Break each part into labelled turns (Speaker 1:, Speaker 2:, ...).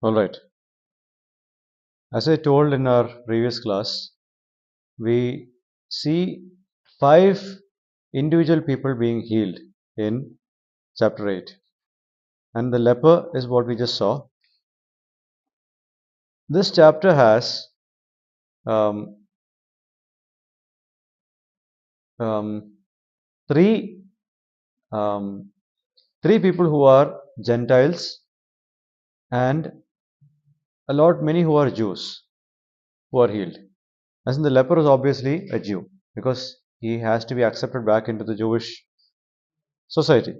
Speaker 1: Alright, as I told in our previous class, we see 5 individual people being healed in chapter 8, and the leper is what we just saw. This chapter has um, um, three um, three people who are Gentiles and many who are Jews who are healed. As in, the leper is obviously a Jew because he has to be accepted back into the Jewish society.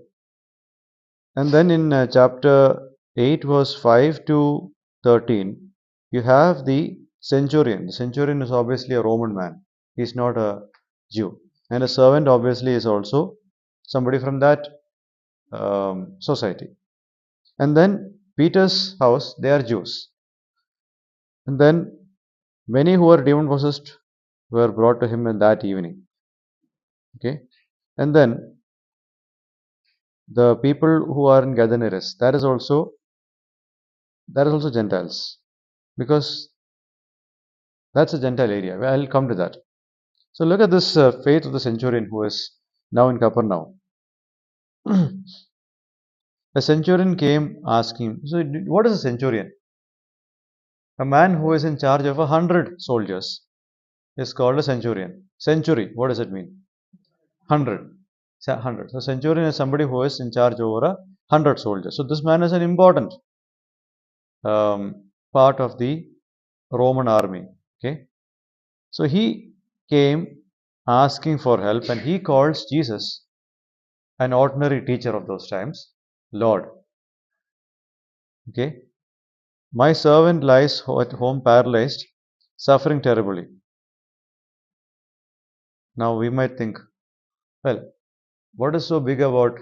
Speaker 1: And then in chapter 8, verse 5 to 13, you have the centurion. The centurion is obviously a Roman man, he is not a Jew. And a servant obviously is also somebody from that society. And then Peter's house, they are Jews. And then many who were demon possessed were brought to him in that evening. Okay, and then the people who are in Gadaneres, that is also Gentiles, because that's a Gentile area. Well, I'll come to that. So look at this faith of the centurion who is now in Capernaum. A centurion came asking. So what is a centurion? A man who is in charge of 100 soldiers is called a centurion. Century, what does it mean? 100. 100. So centurion is somebody who is in charge over 100 soldiers. So this man is an important part of the Roman army. Okay. So he came asking for help, and he calls Jesus, an ordinary teacher of those times, Lord. Okay. My servant lies at home paralyzed, suffering terribly. Now we might think, well, what is so big about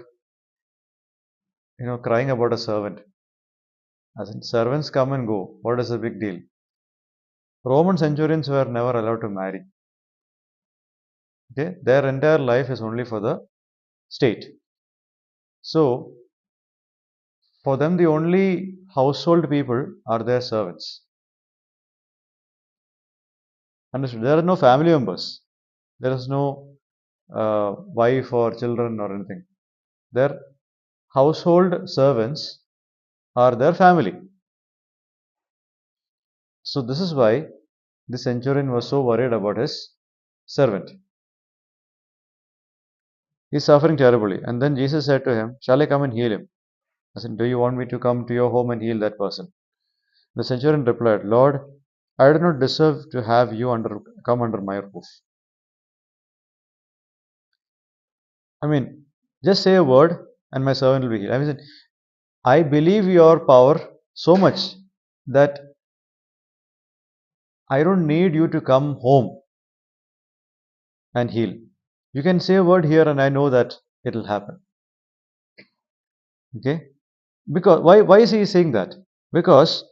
Speaker 1: crying about a servant? As in, servants come and go. What is the big deal? Roman centurions were never allowed to marry. Okay? Their entire life is only for the state. So, for them, the only household people are their servants. Understood? There are no family members. There is no wife or children or anything. Their household servants are their family. So, this is why the centurion was so worried about his servant. He is suffering terribly. And then Jesus said to him, shall I come and heal him? I said, do you want me to come to your home and heal that person? The centurion replied, Lord, I do not deserve to have you come under my roof. I mean, just say a word and my servant will be healed. I believe your power so much that I don't need you to come home and heal. You can say a word here and I know that it will happen. Okay? Because why is he saying that? Because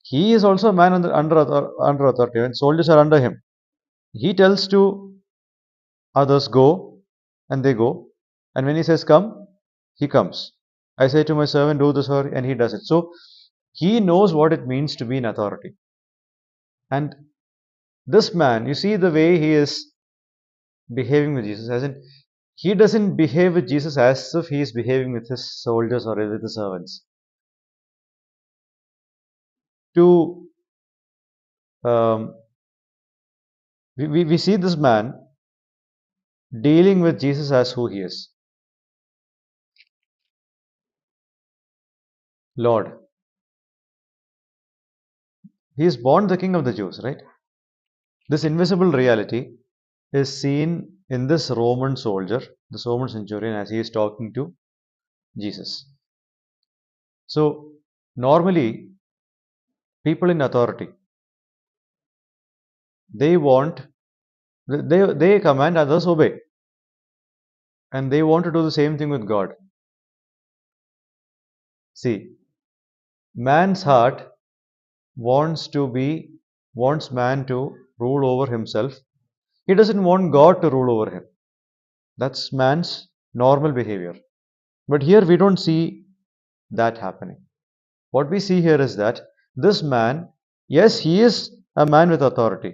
Speaker 1: he is also a man under authority, and soldiers are under him. He tells to others, go, and they go. And when he says come, he comes. I say to my servant, do this, and he does it. So he knows what it means to be in authority. And this man, you see the way he is behaving with Jesus, as in, he doesn't behave with Jesus as if he is behaving with his soldiers or with his servants. To we see this man dealing with Jesus as who he is. Lord. He is born the King of the Jews, right? This invisible reality is seen in this Roman soldier, this Roman centurion, as he is talking to Jesus. So, normally, people in authority, they command, others obey. And they want to do the same thing with God. See, man's heart wants man to rule over himself He doesn't want God to rule over him. That's man's normal behavior. But here we don't see that happening. What we see here is that this man, yes, he is a man with authority.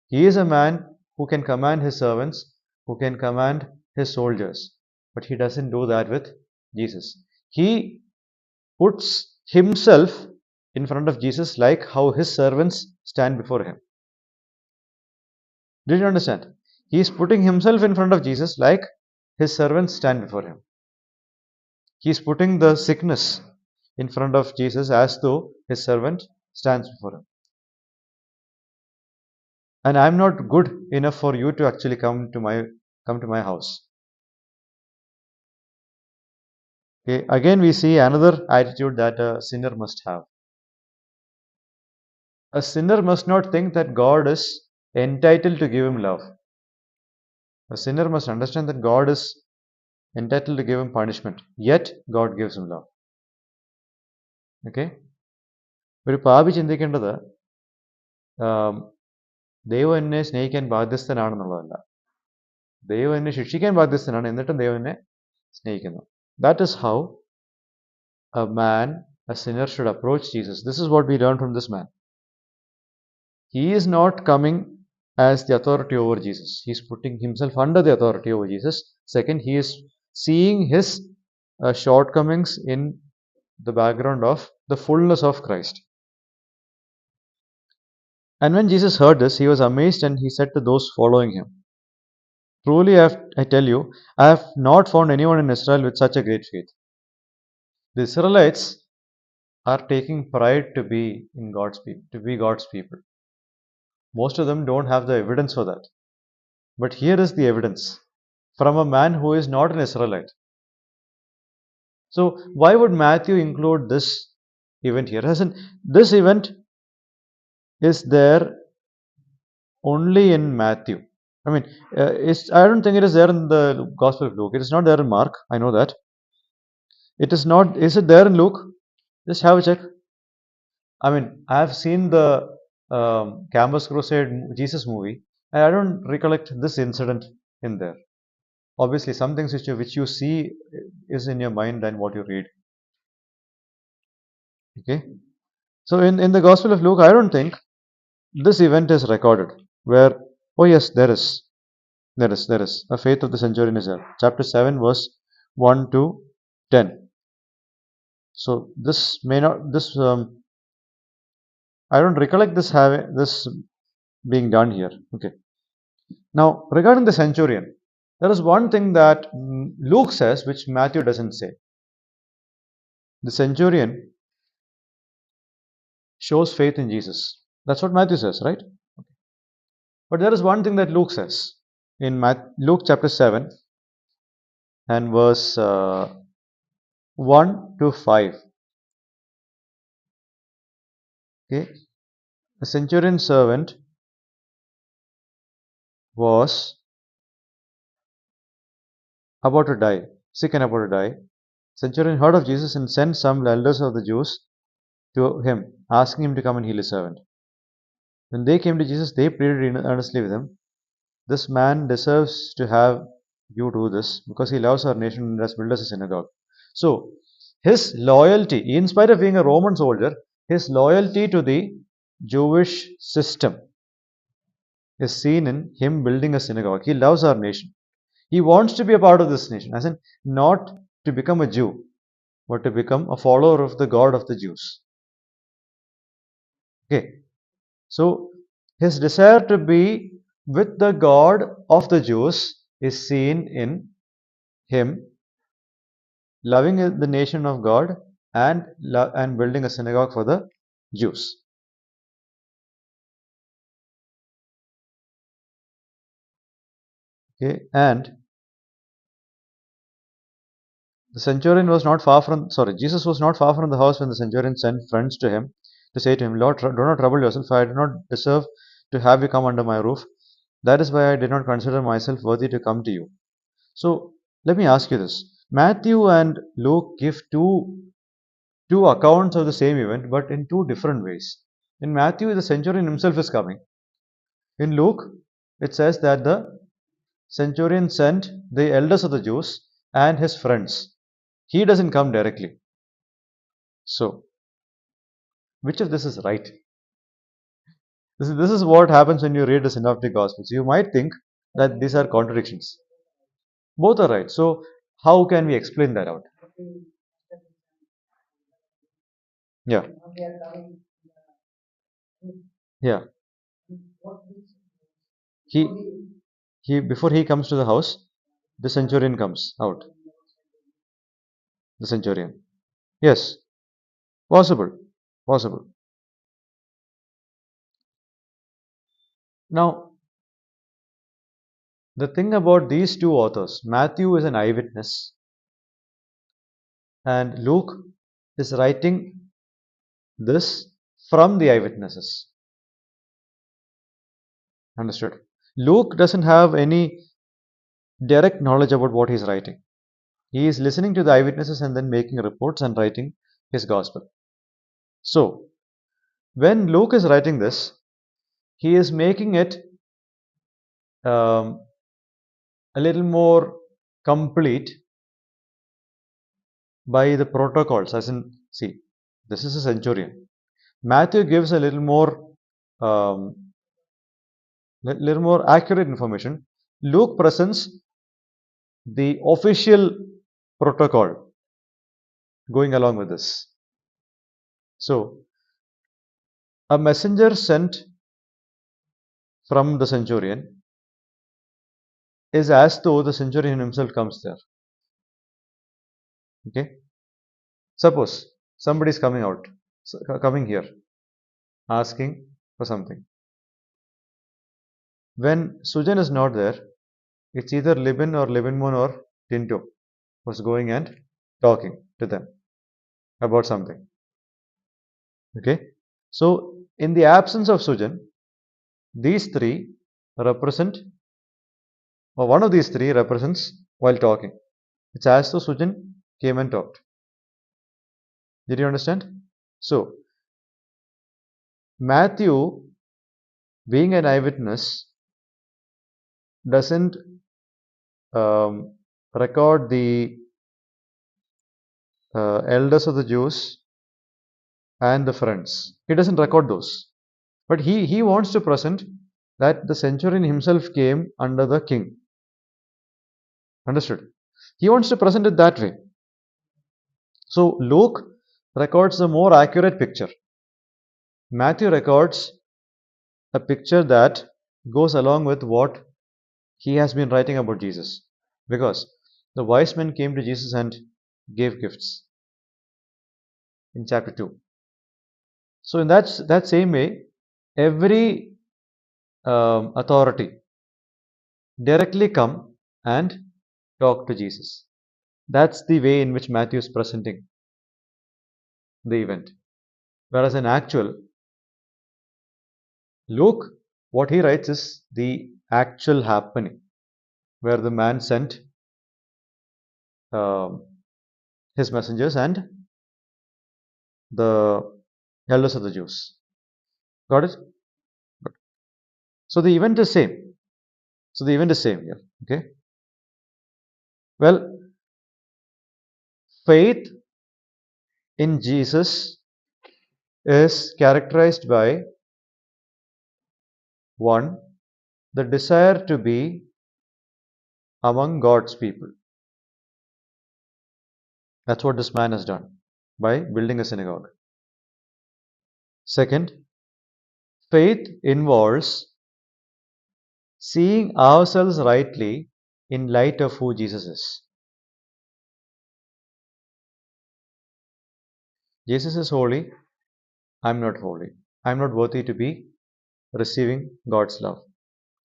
Speaker 1: He is a man who can command his servants, who can command his soldiers. But he doesn't do that with Jesus. He puts himself in front of Jesus like how his servants stand before him. Did you understand? He is putting himself in front of Jesus like his servants stand before him. He is putting the sickness in front of Jesus as though his servant stands before him. And I'm not good enough for you to actually come to my house. Okay, again we see another attitude that a sinner must have. A sinner must not think that God is entitled to give him love. A sinner must understand that God is entitled to give him punishment, yet God gives him love. Okay? ഒരു പാപി ചിന്തിക്കേണ്ടത് ദൈവം എന്നെ സ്നേഹിക്കാൻ ബാധ്യസ്ഥനാണെന്നുള്ളതല്ല. ദൈവം എന്നെ ശിക്ഷിക്കാൻ ബാധ്യസ്ഥനാണ്, എന്നിട്ടും ദൈവം എന്നെ സ്നേഹിക്കുന്നു. That is how a sinner should approach Jesus. This is what we learn from this man. He is not coming as the authority over Jesus. He is putting himself under the authority over Jesus. Second, he is seeing his shortcomings in the background of the fullness of Christ. And when Jesus heard this, he was amazed, and he said to those following him, "Truly I tell you, I have not found anyone in Israel with such a great faith." The Israelites are taking pride to be God's people. Most of them don't have the evidence for that. But here is the evidence from a man who is not an Israelite. So why would Matthew include this event here? As in, this event is there only in Matthew. I mean, I don't think it is there in the Gospel of Luke. It is not there in Mark. I know that. It is not. Is it there in Luke? Just have a check. I mean, I have seen the Campus Crusade Jesus movie, and I don't recollect this incident in there. Obviously, some things which you see is in your mind than what you read. Okay. So in the Gospel of Luke, I don't think this event is recorded. Where, oh yes, there is a faith of the centurion is there. Chapter 7, verse 1 to 10. So this may not this I don't recollect this being done here. Okay. Now regarding the centurion, there is one thing that Luke says which Matthew doesn't say. The centurion shows faith in Jesus. That's what Matthew says, right? But there is one thing that Luke says in Luke chapter 7 and verse 1 to 5. Okay, the centurion servant was about to die, sick and about to die. Centurion heard of Jesus and sent some elders of the Jews to him, asking him to come and heal his servant. When they came to Jesus, they pleaded earnestly with him, "This man deserves to have you do this, because he loves our nation and has built us a synagogue." So, his loyalty, in spite of being a Roman soldier, his loyalty to the Jewish system is seen in him building a synagogue. He loves our nation. He wants to be a part of this nation, as in not to become a Jew, but to become a follower of the God of the Jews. Okay, so his desire to be with the God of the Jews is seen in him loving the nation of God and building a synagogue for the Jews. Okay, and the centurion was not far from, sorry, Jesus was not far from the house when the centurion sent friends to him to say to him, "Lord, do not trouble yourself, for I do not deserve to have you come under my roof. That is why I did not consider myself worthy to come to you." So let me ask you this. Matthew and Luke give two accounts of the same event, but in two different ways. In Matthew, the centurion himself is coming. In Luke, it says that the centurion sent the elders of the Jews and his friends. He doesn't come directly. So, which of this is right? This is what happens when you read the Synoptic Gospels. You might think that these are contradictions. Both are right. So, how can we explain that out? Yeah, yeah. He he before he comes to the house, the centurion comes out. The centurion. Yes, possible, possible. Now, the thing about these two authors, Matthew is an eyewitness, and Luke is writing this from the eyewitnesses. Understood? Luke doesn't have any direct knowledge about what he's writing. He is listening to the eyewitnesses and then making reports and writing his gospel. So, when Luke is writing this, he is making it um, a little more complete by the protocols. As in, see, this is a centurion. Matthew gives a um, little more accurate information. Luke presents the official protocol going along with this. So, a messenger sent from the centurion is as though the centurion himself comes there. Okay. Suppose somebody is coming out, coming here, asking for something. When Sujan is not there, it's either Libin or Libinmon or Tinto who's going and talking to them about something. Okay. So, in the absence of Sujan, these three represent, or one of these three represents while talking. It's as though Sujan came and talked. Did you understand? So, Matthew, being an eyewitness, doesn't record the elders of the Jews and the friends. He doesn't record those. But he wants to present that the centurion himself came under the king. Understood? He wants to present it that way. So Luke records a more accurate picture. Matthew records a picture that goes along with what he has been writing about Jesus. Because the wise men came to Jesus and gave gifts in chapter 2. So in that same way, every authority directly come and talk to Jesus. That's the way in which Matthew is presenting the event. Whereas in actual, Luke, what he writes is the actual happening, where the man sent um, his messengers and the elders of the Jews. Got it? So the event is same. So the event is same here. Okay. Well, faith in Jesus is characterized by one, the desire to be among God's people. That's what this man has done by building a synagogue. Second, faith involves seeing ourselves rightly in light of who Jesus is. Jesus is holy, I'm not holy. I'm not worthy to be receiving God's love.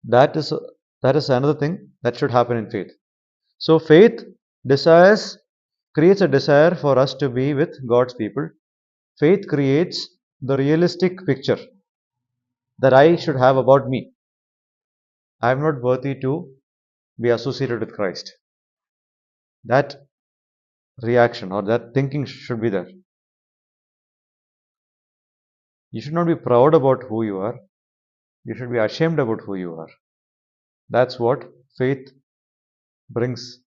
Speaker 1: That is that is another thing that should happen in faith. So faith desires creates a desire for us to be with God's people. Faith creates the realistic picture that I should have about me. I am not worthy to be associated with Christ. That reaction or that thinking should be there. You should not be proud about who you are. You should be ashamed about who you are. That's what faith brings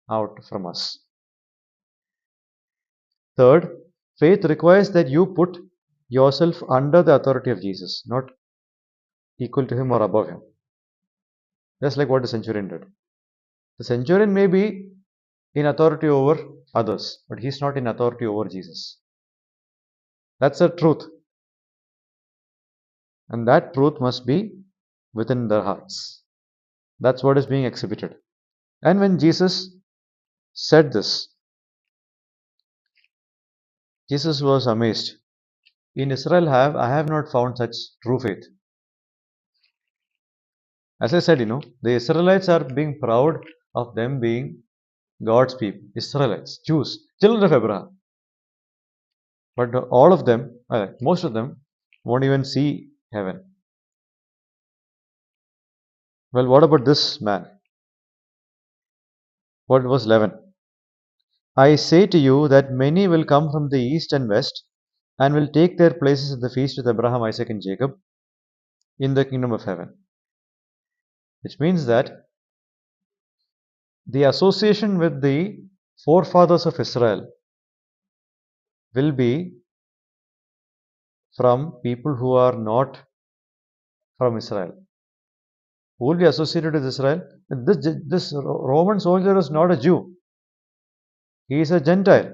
Speaker 1: out from us. Third, faith requires that you put yourself under the authority of Jesus, not equal to him or above him. Just like what the centurion did. The centurion may be in authority over others, but he's not in authority over Jesus. That's the truth. And that truth must be within their hearts. That's what is being exhibited. And when Jesus said this, Jesus was amazed. In Israel I have not found such true faith. As I said, the Israelites are being proud of them being God's people, Israelites, Jews, children of Abraham. But all of them, most of them, won't even see heaven. Well, what about this man? What was 11? I say to you that many will come from the east and west and will take their places at the feast with Abraham, Isaac, and Jacob in the kingdom of heaven. Which means that the association with the forefathers of Israel will be from people who are not from Israel. Who will be associated with Israel? This Roman soldier is not a Jew. He is a Gentile.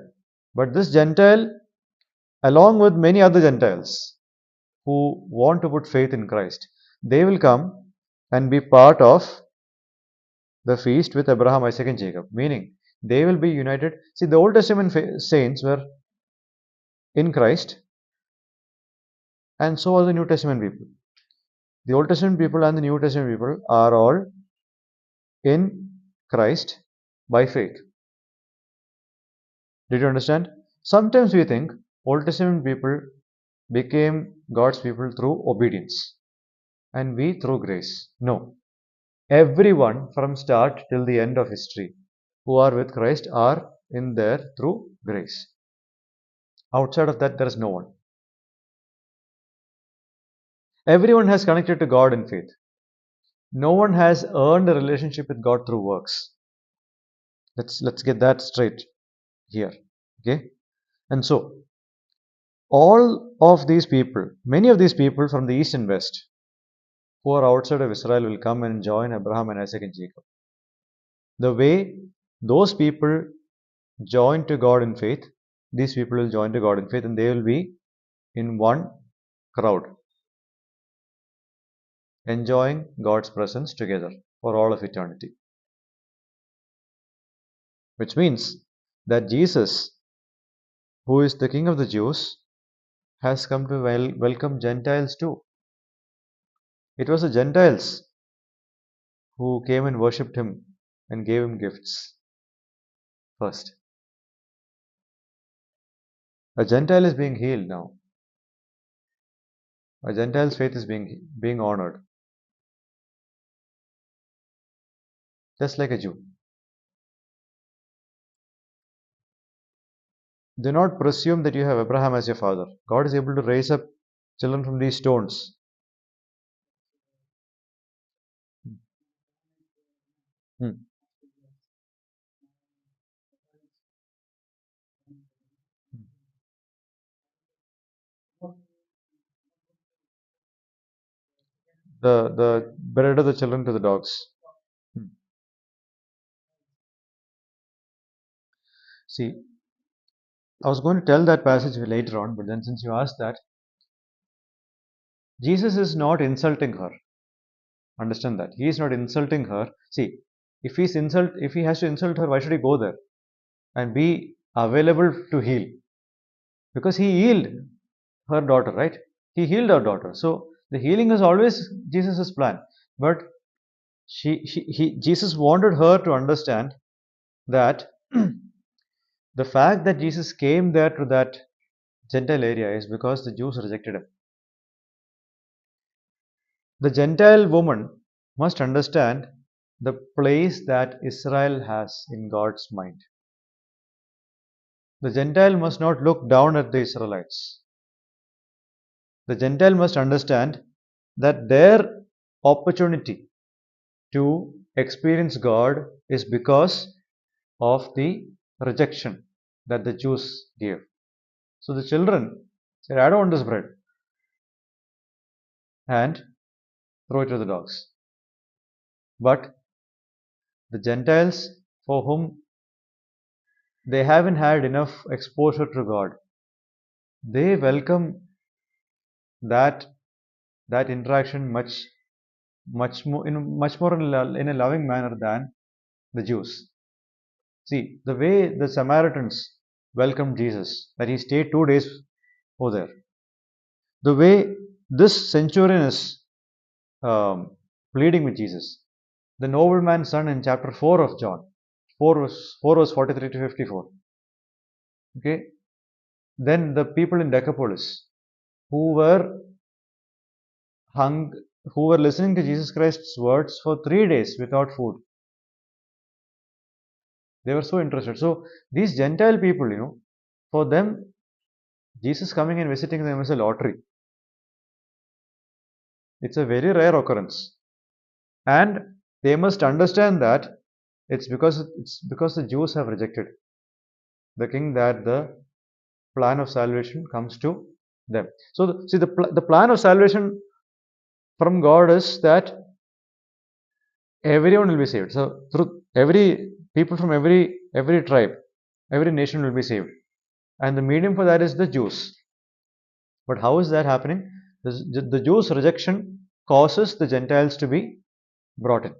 Speaker 1: But this Gentile, along with many other Gentiles who want to put faith in Christ, they will come and be part of the feast with Abraham, Isaac, and Jacob. Meaning, they will be united. See, the Old Testament saints were in Christ, and so are the New Testament people. The Old Testament people and the New Testament people are all in Christ by faith. Did you understand? Sometimes we think Old Testament people became God's people through obedience and we through grace. No. Everyone from start till the end of history who are with Christ are in there through grace. Outside of that, there is no one. Everyone has connected to God in faith. No one has earned a relationship with God through works. Let's get that straight here. Okay? And so all of these people, many of these people from the east and west who are outside of Israel will come and join Abraham and Isaac and Jacob. The way those people join to God in faith, these people will join to God in faith and they will be in one crowd, enjoying God's presence together for all of eternity. Which means that Jesus, who is the King of the Jews, has come to welcome Gentiles too. It was the Gentiles who came and worshipped him and gave him gifts first. A Gentile is being healed now. A Gentile's faith is being honored, just like a Jew. Do not presume that you have Abraham as your father. God is able to raise up children from these stones. Hmm. The bread of the children to the dogs. Hmm. See, I was going to tell that passage later on, but then since you asked that, Jesus is not insulting her. Understand that. He is not insulting her. See, if he has to insult her, why should he go there and be available to heal? Because he healed her daughter, right? He healed her daughter. So the healing is always Jesus' plan. But Jesus wanted her to understand that the fact that Jesus came there to that Gentile area is because the Jews rejected him. The Gentile woman must understand the place that Israel has in God's mind. The Gentile must not look down at the Israelites. The Gentile must understand that their opportunity to experience God is because of the rejection that the Jews gave. So the children said, I don't want this bread, and throw it to the dogs. But the Gentiles, for whom they haven't had enough exposure to God, they welcome that interaction much more in a loving manner than the Jews. See, the way the Samaritans welcomed Jesus, that he stayed 2 days over there, the way this centurion is pleading with Jesus, the nobleman's son in chapter 4 of John, 4 verse 43 to 54. Okay, then the people in Decapolis who were hung, who were listening to Jesus Christ's words for 3 days without food. They were so interested. So these Gentile people, for them, Jesus coming and visiting them is a lottery. It's a very rare occurrence, and they must understand that it's because the Jews have rejected the king that the plan of salvation comes to them. So the plan of salvation from God is that everyone will be saved. So through every people from every tribe, every nation will be saved, and the medium for that is the Jews. But how is that happening? The Jews' rejection causes the Gentiles to be brought in.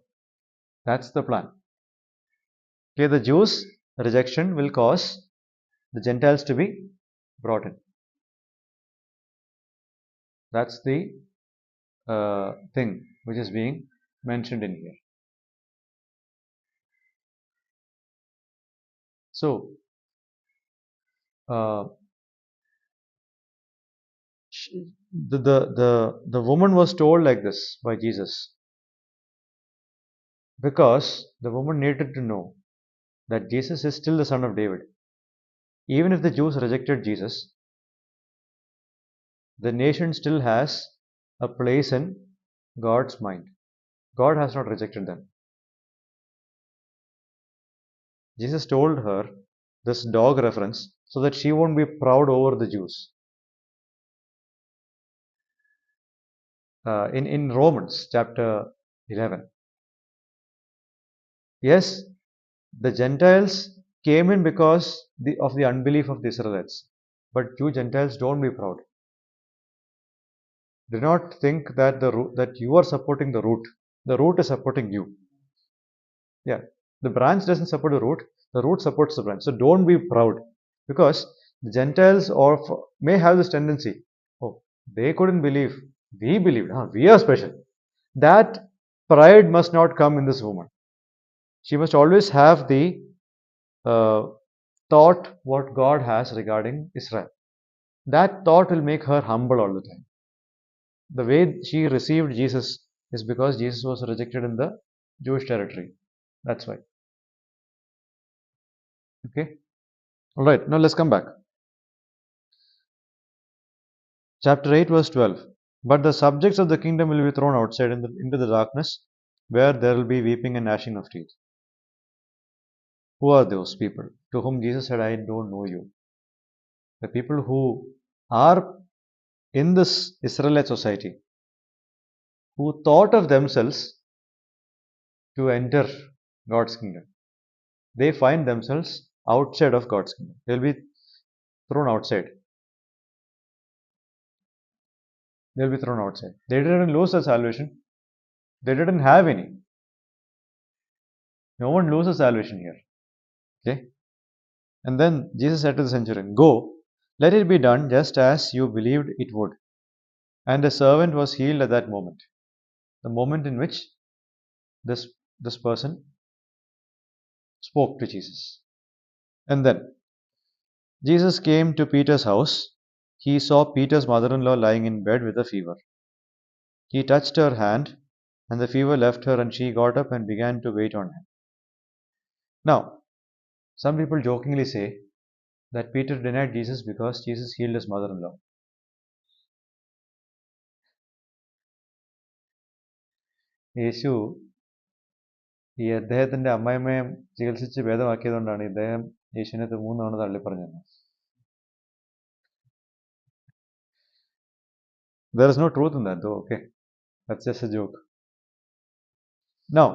Speaker 1: That's the plan. Okay, the Jews' rejection will cause the Gentiles to be brought in. That's the thing which is being mentioned in here. So, uh, the woman was told like this by Jesus because the woman needed to know that Jesus is still the son of David. Even if the Jews rejected Jesus, the nation still has a place in God's mind. God has not rejected them. Jesus told her this dog reference so that she won't be proud over the Jews. In Romans chapter 11, yes, the Gentiles came in because of the unbelief of the Israelites. But you Gentiles, don't be proud. Do not think that that you are supporting the root. The root is supporting you. Yeah, the branch doesn't support the root supports the branch. So don't be proud, because the Gentiles may have this tendency. Oh, they couldn't believe. We believed. We are special. That pride must not come in this woman. She must always have the uh, thought what God has regarding Israel. That thought will make her humble all the time. The way she received Jesus is because Jesus was rejected in the Jewish territory. That's why. Okay. All right. Now let's come back. Chapter 8, verse 12. But the subjects of the kingdom will be thrown outside into the darkness, where there will be weeping and gnashing of teeth. Who are those people to whom Jesus said, I don't know you? The people who are in this Israelite society, who thought of themselves to enter God's kingdom. They find themselves outside of God's kingdom. They'll be thrown outside. They'll be thrown outside. They didn't lose their salvation. They didn't have any. No one loses salvation here. Okay. And then Jesus said to the centurion, Go, let it be done just as you believed it would. And the servant was healed at that moment. The moment in which this person spoke to Jesus. And then Jesus came to Peter's house. He saw Peter's mother-in-law lying in bed with a fever. He touched her hand, and the fever left her, and she got up and began to wait on him. Now, some people jokingly say that Peter denied Jesus because Jesus healed his mother-in-law. യേശു ഈ അദ്ദേഹത്തിന്റെ അമ്മായിമ്മയെ ചികിത്സിച്ച് ഭേദമാക്കിയതുകൊണ്ടാണ് ഇദ്ദേഹം യേശുവിനെ 3 തവണ തള്ളിപ്പറഞ്ഞത്. There is no truth in that, though. Okay, that's just a joke. Now,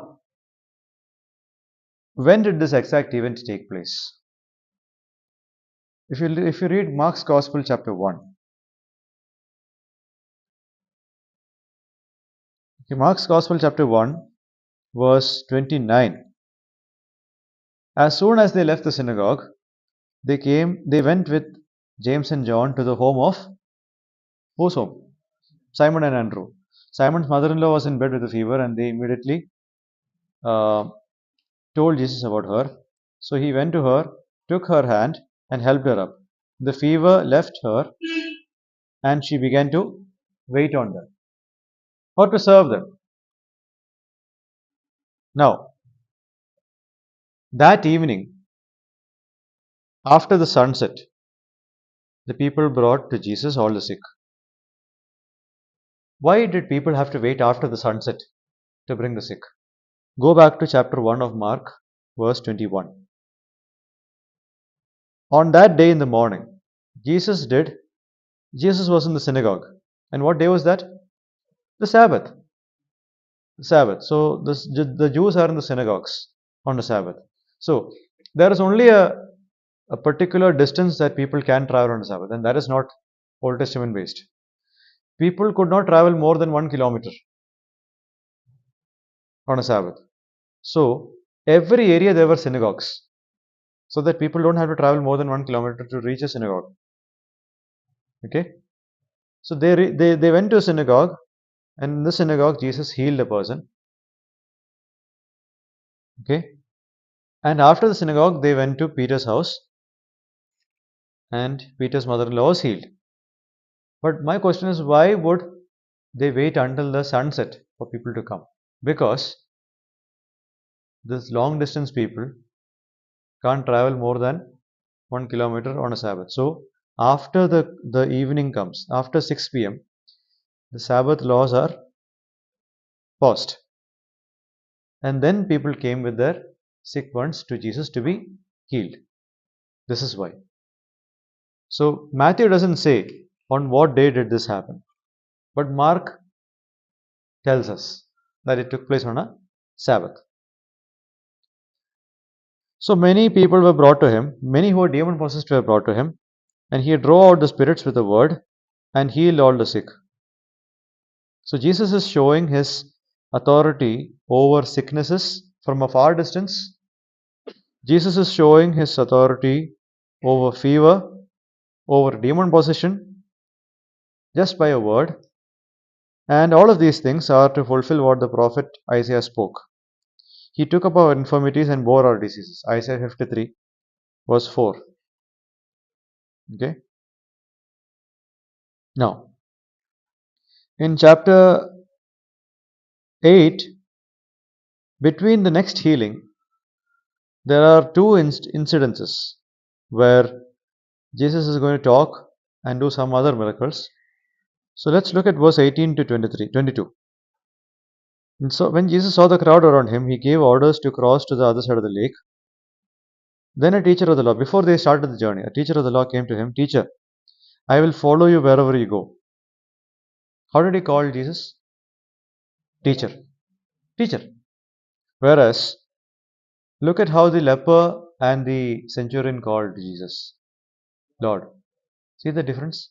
Speaker 1: when did this exact event take place? If you read Mark's Gospel, chapter 1, okay, Mark's Gospel, chapter 1, verse 29. As soon as they left the synagogue, they went with James and John to the home of whose home? Simon and Andrew. Simon's mother-in-law was in bed with a fever, and they immediately uh, told Jesus about her. So he went to her, took her hand, and helped her up. The fever left her, and she began to wait on them or to serve them. Now, that evening, after the sunset, the people brought to Jesus all the sick. Why did people have to wait after the sunset to bring the sick? Go back to chapter 1 of Mark, verse 21. On that day in the morning, Jesus was in the synagogue. And what day was that? The Sabbath. The Sabbath. So the Jews are in the synagogues on the Sabbath. So there is only a particular distance that people can travel on the Sabbath, and that is not Old Testament based. People could not travel more than 1 kilometer on a Sabbath. So every area there were synagogues, so that people don't have to travel more than 1 kilometer to reach a synagogue. Okay, so they went to a synagogue, and in the synagogue Jesus healed a person. Okay, and after the synagogue they went to Peter's house, and Peter's mother-in-law was healed. But my question is, why would they wait until the sunset for people to come? Because this long distance people can't travel more than 1 kilometer on a Sabbath. So after the evening comes, after 6 p.m., the Sabbath laws are paused. And then people came with their sick ones to Jesus to be healed. This is why. So Matthew doesn't say on what day did this happen, but Mark tells us that it took place on a Sabbath. So many people were brought to him, many who were demon possessed were brought to him, and he drove out the spirits with a word and healed all the sick. So Jesus is showing his authority over sicknesses from a far distance. Jesus is showing his authority over fever, over demon possession, just by a word. And all of these things are to fulfill what the prophet Isaiah spoke. He took up our infirmities and bore our diseases. Isaiah 53, verse 4. Okay. Now, in chapter 8, between the next healing, there are two incidences where Jesus is going to talk and do some other miracles. So let's look at verse 18 to 22. And so when Jesus saw the crowd around him, he gave orders to cross to the other side of the lake. Then a teacher of the law, before they started the journey, a teacher of the law came to him, Teacher, I will follow you wherever you go. How did he call Jesus? Teacher. Teacher. Whereas, look at how the leper and the centurion called Jesus Lord. See the difference?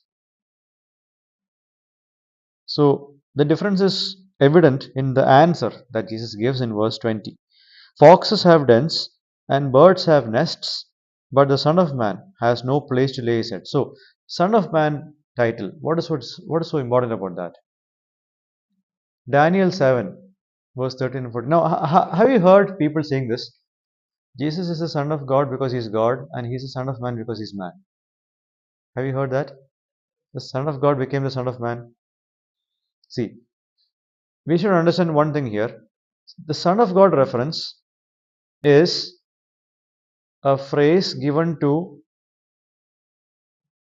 Speaker 1: So the difference is evident in the answer that Jesus gives in verse 20. Foxes have dens and birds have nests, but the Son of Man has no place to lay his head. So, Son of Man title, what is so important about that? Daniel 7, verse 13 and 14. Now, have you heard people saying this? Jesus is the Son of God because he is God, and he is the Son of Man because he is man. Have you heard that? The Son of God became the Son of Man. See, we should understand one thing here. The Son of God reference is a phrase given to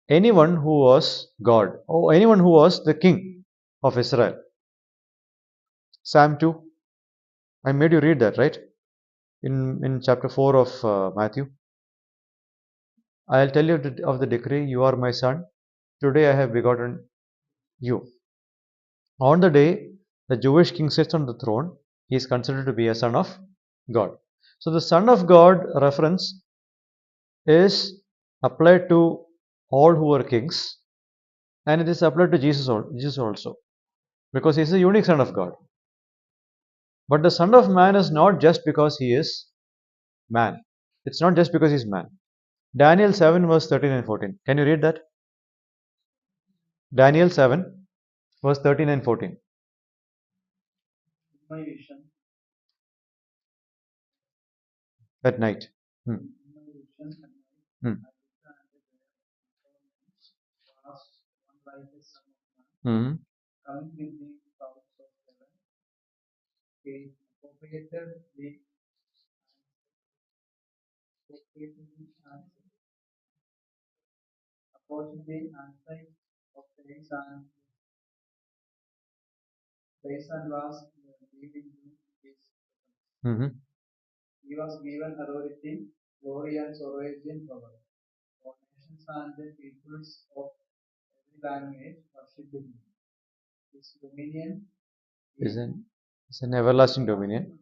Speaker 1: anyone who was God or anyone who was the king of Israel. Psalm 2. I made you read that, right? in chapter 4 of Matthew. I'll tell you of the decree, you are my son, today I have begotten you. On the day the Jewish king sits on the throne, he is considered to be a son of God. So the Son of God reference is applied to all who are kings, and it is applied to Jesus also, because he is a unique Son of God. But the Son of Man is not just because he is man. It's not just because he is man. Daniel 7 verse 13 and 14. Can you read that? Daniel 7 verse 13 and 14. At night. Hmm. Hmm. Hmm. Hmm. Is an It's an everlasting dominion.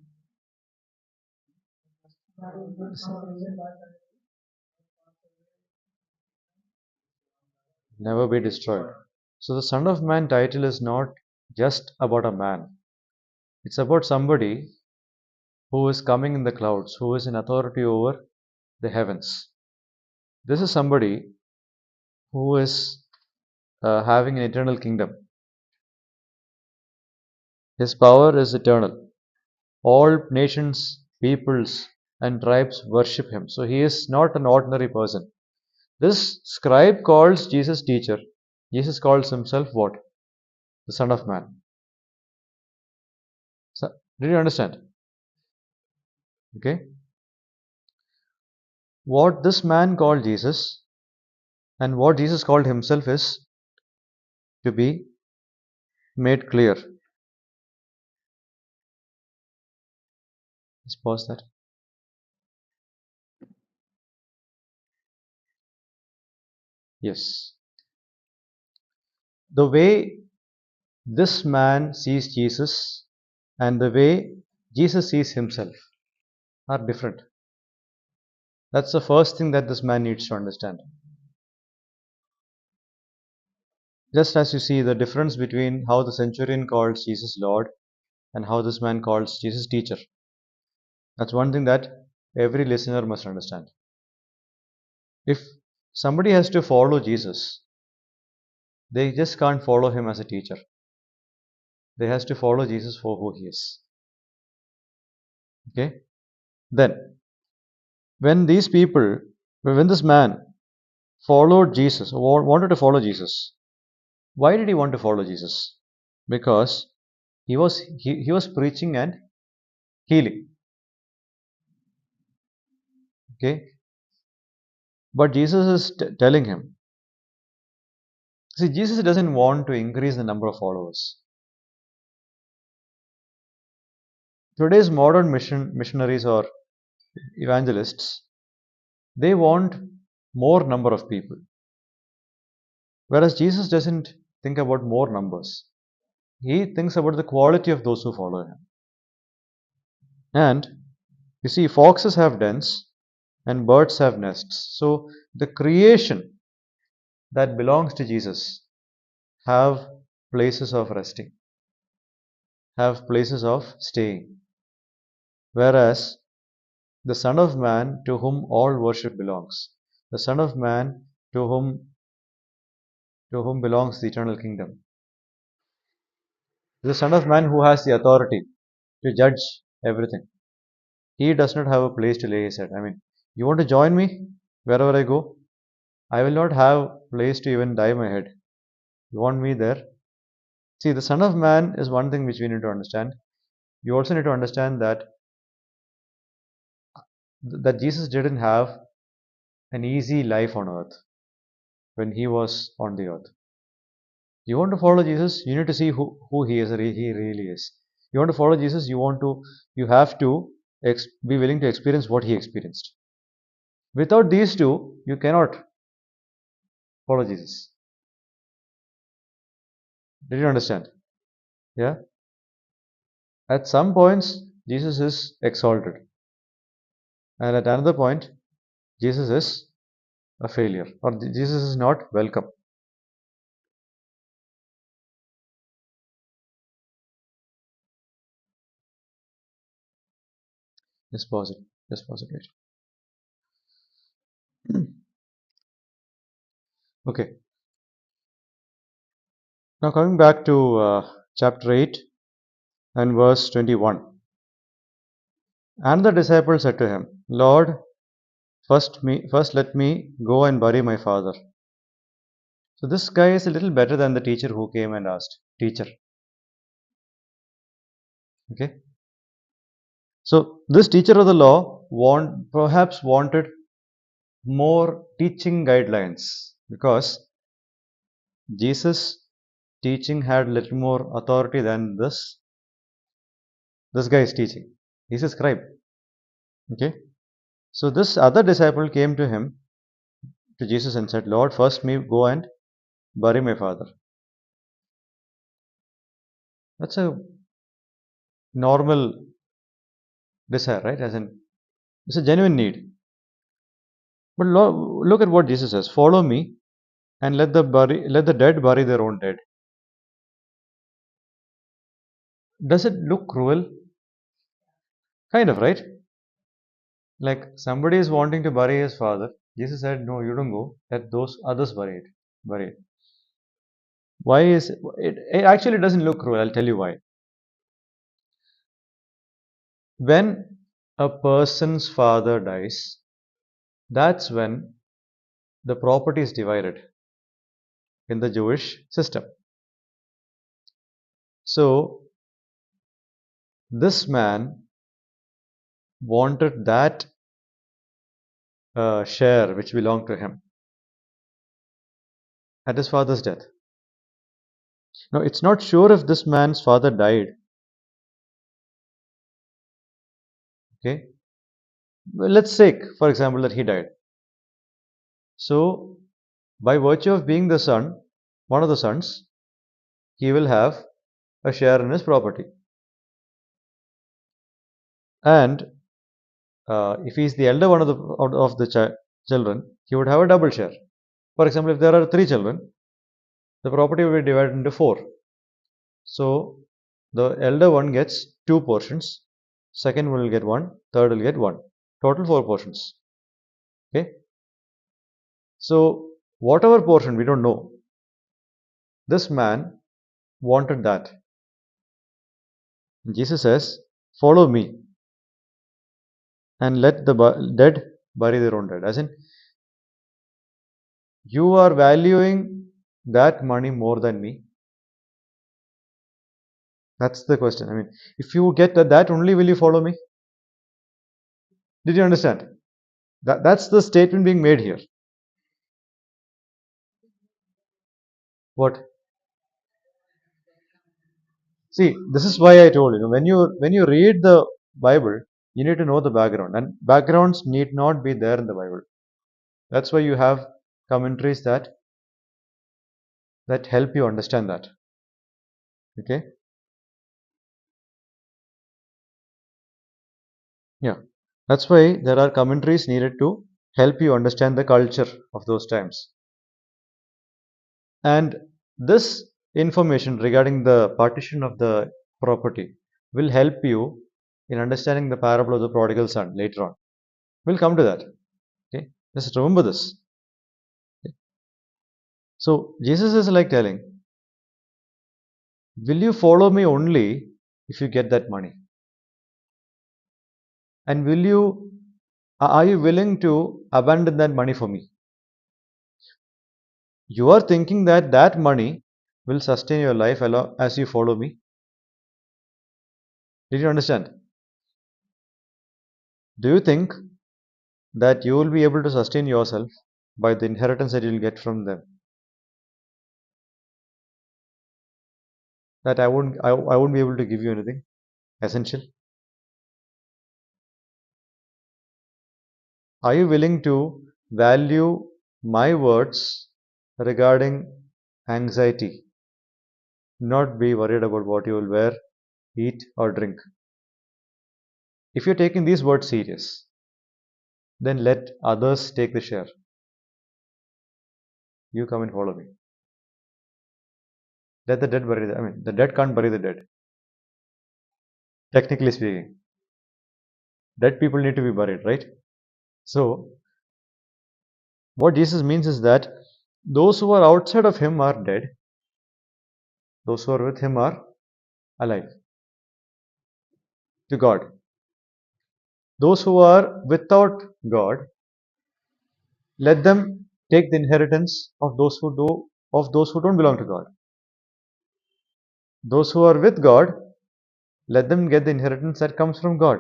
Speaker 1: Never be destroyed. So the Son of Man title is not just about a man. It's about somebody who is coming in the clouds, who is in authority over the heavens. This is somebody who is having an eternal kingdom. His power is eternal. All nations, peoples, and tribes worship him. So he is not an ordinary person. This scribe calls Jesus teacher. Jesus calls himself what? The Son of Man. So, did you understand? Okay. What this man called Jesus and what Jesus called himself is to be made clear. Let's pause that. Yes. The way this man sees Jesus and the way Jesus sees himself are different. That's the first thing that this man needs to understand. Just as you see the difference between how the centurion calls Jesus Lord and how this man calls Jesus teacher. That's one thing that every listener must understand. If somebody has to follow Jesus, they just can't follow him as a teacher. They has to follow Jesus for who he is. Okay? Then, when these people, when this man followed Jesus, or wanted to follow Jesus, why did he want to follow Jesus? Because he was preaching and healing. Okay? But Jesus is telling him, see, Jesus doesn't want to increase the number of followers. Today's modern missionaries or evangelists, they want more number of people. Whereas Jesus doesn't think about more numbers. He thinks about the quality of those who follow him. And you see, foxes have dens and birds have nests. So the creation that belongs to Jesus have places of resting, have places of staying. Whereas the Son of Man to whom all worship belongs, the Son of Man to whom belongs the eternal kingdom, the Son of Man who has the authority to judge everything. He does not have a place to lay his head. I mean, you want to join me wherever I go? I will not have place to even dye my head. You want me there? See, the Son of Man is one thing which we need to understand. You also need to understand that Jesus didn't have an easy life on earth when he was on the earth. You want to follow Jesus, you need to see who he is, he really is. You want to follow Jesus, you have to be willing to experience what he experienced. Without these two, you cannot follow Jesus. Did you understand? Yeah. At some points, Jesus is exalted, and at another point, Jesus is a failure, or Jesus is not welcome. Just pause it. Just pause it. Wait. Okay. Now coming back to chapter 8 and verse 21. And the disciple said to him, Lord, first let me go and bury my father. So this guy is a little better than the teacher who came and asked. Teacher. Okay. So this teacher of the law perhaps wanted more teaching guidelines because Jesus' teaching had little more authority than this guy's teaching. He's a scribe. Okay. So this other disciple came to him, to Jesus, and said, Lord, first me go and bury my father. That's a normal desire, right? As in, it's a genuine need. But look at what Jesus says: "Follow me, and let the dead bury their own dead." Does it look cruel? Kind of, right? Like somebody is wanting to bury his father. Jesus said, "No, you don't go. Let those others bury it. Bury it." Why is it actually doesn't look cruel? I'll tell you why. When a person's father dies, that's when the property is divided in the Jewish system. So this man wanted that share which belonged to him at his father's death. Now, it's not sure if this man's father died. Okay, well, let's say, for example, that he died. So, by virtue of being the son, one of the sons, he will have a share in his property. And if he is the elder one of the children, he would have a double share. For example, if there are three children, the property will be divided into four. So the elder one gets two portions, second will get one, third will get one. Total four portions. Okay. So whatever portion we don't know, this man wanted that. Jesus says, "Follow me and let the dead bury their own dead." As in, you are valuing that money more than me. That's the question. I mean, if you get that only, will you follow me? Did you understand? That's the statement being made here. What? See, this is why I told you, when you read the Bible, you need to know the background, and backgrounds need not be there in the Bible. That's why you have commentaries that help you understand that. Okay? Yeah. That's why there are commentaries needed to help you understand the culture of those times. And this information regarding the partition of the property will help you in understanding the parable of the prodigal son later on. We'll come to that. Okay? Just remember this. So Jesus is like telling, will you follow me only if you get that money? And are you willing to abandon that money for me? You are thinking that that money will sustain your life as you follow me. Did you understand? Do you think that you will be able to sustain yourself by the inheritance that you will get from them? That I won't be able to give you anything essential. Are you willing to value my words regarding anxiety? Not be worried about what you will wear, eat, or drink. If you're taking these words serious, then let others take the share. You come and follow me. Let the dead bury the, I mean, the dead can't bury the dead. Technically speaking, dead people need to be buried, right? So, what Jesus means is that those who are outside of Him are dead, those who are with Him are alive to God. Those who are without God, let them take the inheritance of those who don't belong to God. Those who are with God, let them get the inheritance that comes from God.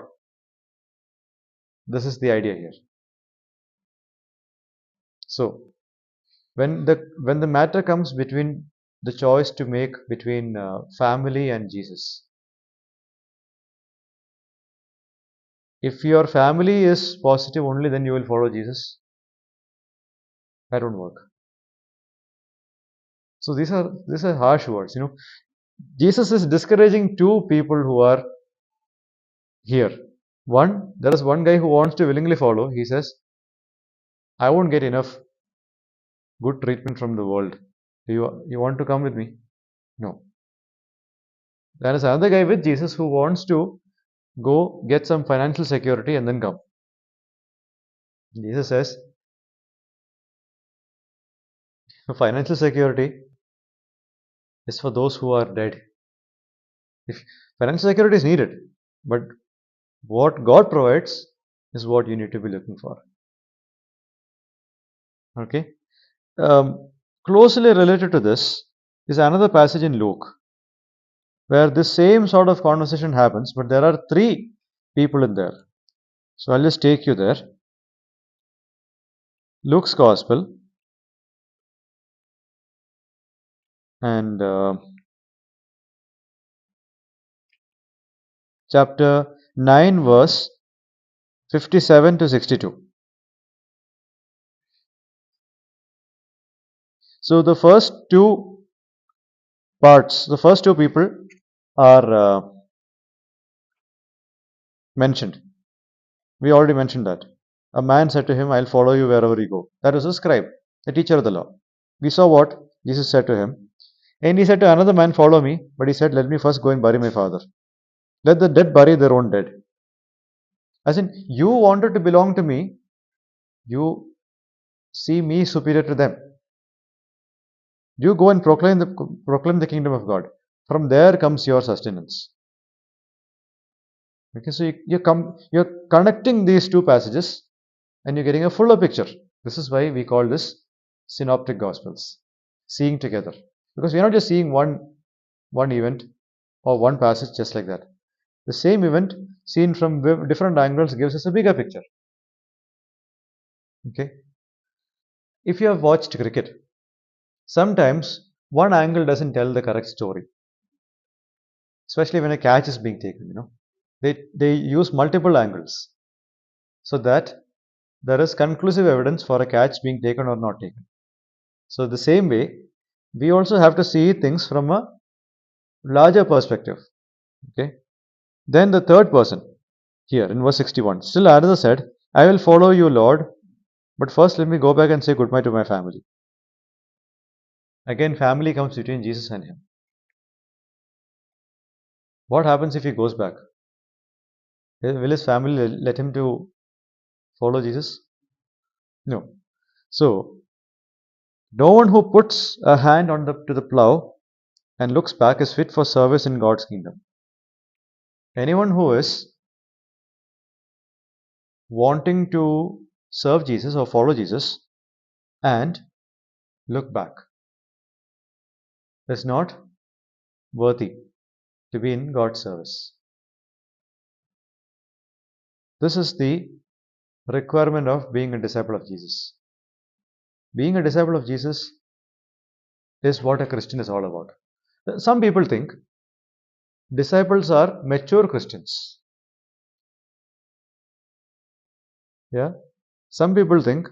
Speaker 1: This is the idea here. So, when the matter comes between the choice to make between family and Jesus, if your family is positive only, then you will follow Jesus. That won't work. So these are harsh words. Jesus is discouraging two people who are here. One, there is one guy who wants to willingly follow. He says, "I won't get enough good treatment from the world. Do you want to come with me?" No. There is another guy with Jesus who wants to go get some financial security and then come. Jesus says, financial security is for those who are dead. If financial security is needed, but what God provides is what you need to be looking for. Okay. Closely related to this is another passage in Luke where this same sort of conversation happens, but there are three people in there. So I'll just take you there. Luke's Gospel and chapter 9, verse 57 to 62. So the first two parts, the first two people are mentioned. We already mentioned that. A man said to him, "I'll follow you wherever you go." That was a scribe, the teacher of the law. We saw what Jesus said to him. And he said to another man, "Follow me." But he said, "Let me first go and bury my father." Let the dead bury their own dead. As in, you wanted to belong to me, you see me superior to them. You go and proclaim the kingdom of God. From there comes your sustenance. Okay, so you're connecting these two passages and you're getting a fuller picture. This is why we call this synoptic gospels, seeing together. Because we're not just seeing one event or one passage just like that. The same event seen from different angles gives us a bigger picture. Okay. If you have watched cricket, sometimes one angle doesn't tell the correct story, especially when a catch is being taken. They use multiple angles so that there is conclusive evidence for a catch being taken or not taken. So the same way, we also have to see things from a larger perspective. Okay. Then the third person here in verse 61. Still another said, "I will follow you, Lord, but first let me go back and say goodbye to my family." Again, family comes between Jesus and him. What happens if he goes back? Will his family let him to follow Jesus? No. So, no one who puts a hand to the plow and looks back is fit for service in God's kingdom. Anyone who is wanting to serve Jesus or follow Jesus and look back is not worthy to be in God's service. This is the requirement of being a disciple of Jesus. Being a disciple of Jesus is what a Christian is all about. Some people think disciples are mature Christians. Yeah. Some people think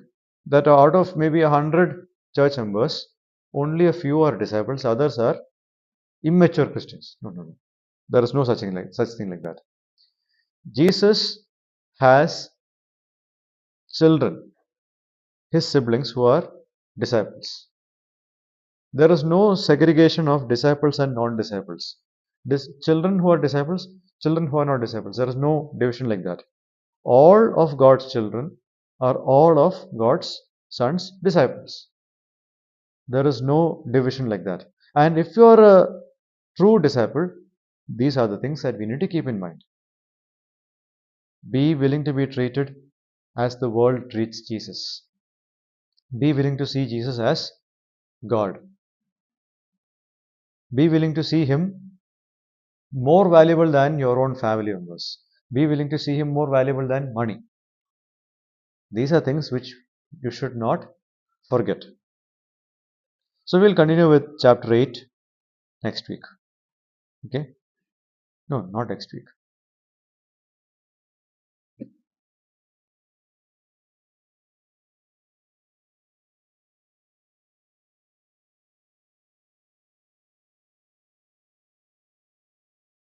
Speaker 1: that out of maybe 100 church members, only a few are disciples, others are immature Christians. No, no, no. There is no such thing like that. Jesus has children, his siblings who are disciples. There is no segregation of disciples and non-disciples. Children who are disciples, children who are not disciples. There is no division like that. All of God's children are all of God's sons' disciples. There is no division like that. And if you are a true disciple, these are the things that we need to keep in mind. Be willing to be treated as the world treats Jesus. Be willing to see Jesus as God. Be willing to see Him more valuable than your own family members. Be willing to see Him more valuable than money. These are things which you should not forget. So we'll continue with chapter 8 next week. Okay? No, not next week.